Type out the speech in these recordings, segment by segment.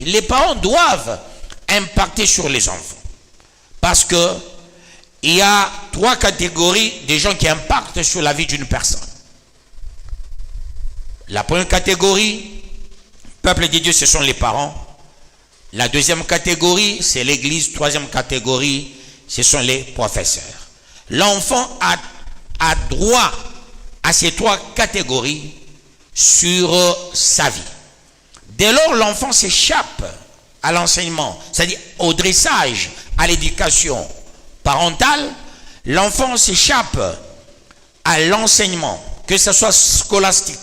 Les parents doivent impacter sur les enfants. Parce que il y a 3 catégories de gens qui impactent sur la vie d'une personne. La première catégorie, peuple de Dieu, ce sont les parents. La deuxième catégorie, c'est l'église. Troisième catégorie, ce sont les professeurs. L'enfant a droit à ces 3 catégories sur sa vie. Dès lors, l'enfant s'échappe à l'enseignement, c'est-à-dire au dressage, à l'éducation parentale, l'enfant s'échappe à l'enseignement, que ce soit scolastique,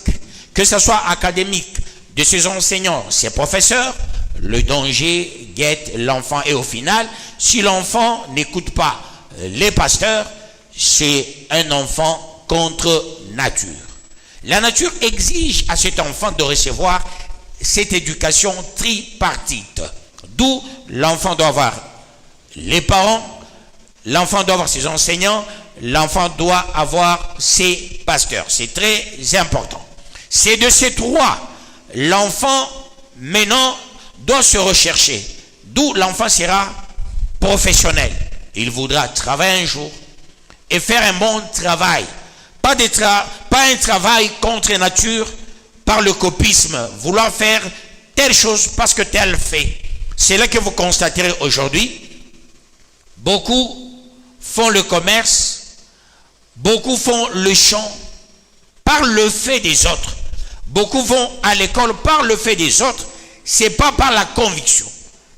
que ce soit académique, de ses enseignants, ses professeurs. Le danger guette l'enfant et au final, si l'enfant n'écoute pas les pasteurs, c'est un enfant contre nature. La nature exige à cet enfant de recevoir cette éducation tripartite. D'où l'enfant doit avoir les parents, l'enfant doit avoir ses enseignants, l'enfant doit avoir ses pasteurs. C'est très important. C'est de ces 3, l'enfant maintenant doit se rechercher. D'où l'enfant sera professionnel. Il voudra travailler un jour et faire un bon travail. Pas un travail contre nature par le copisme, vouloir faire telle chose parce que tel fait. C'est là que vous constaterez aujourd'hui, beaucoup font le commerce, beaucoup font le champ par le fait des autres. Beaucoup vont à l'école par le fait des autres, c'est pas par la conviction.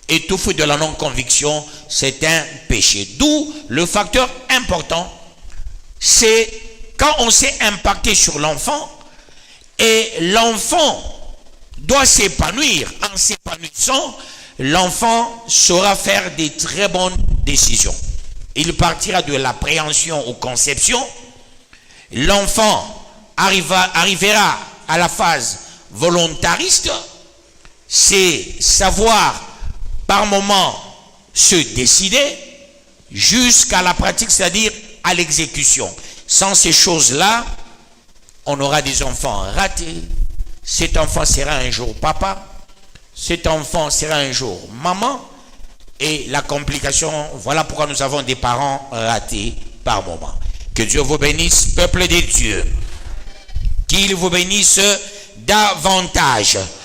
Et tout fruit de la non-conviction, c'est un péché. D'où le facteur important, c'est quand on s'est impacté sur l'enfant, et l'enfant doit s'épanouir. En s'épanouissant, l'enfant saura faire des très bonnes décisions. Il partira de l'appréhension aux conceptions. L'enfant arrivera à la phase volontariste, c'est savoir par moment se décider jusqu'à la pratique, c'est-à-dire à l'exécution. Sans ces choses-là, on aura des enfants ratés. Cet enfant sera un jour papa, cet enfant sera un jour maman, et la complication, voilà pourquoi nous avons des parents ratés par moment. Que Dieu vous bénisse, peuple de Dieu. Qu'il vous bénisse davantage.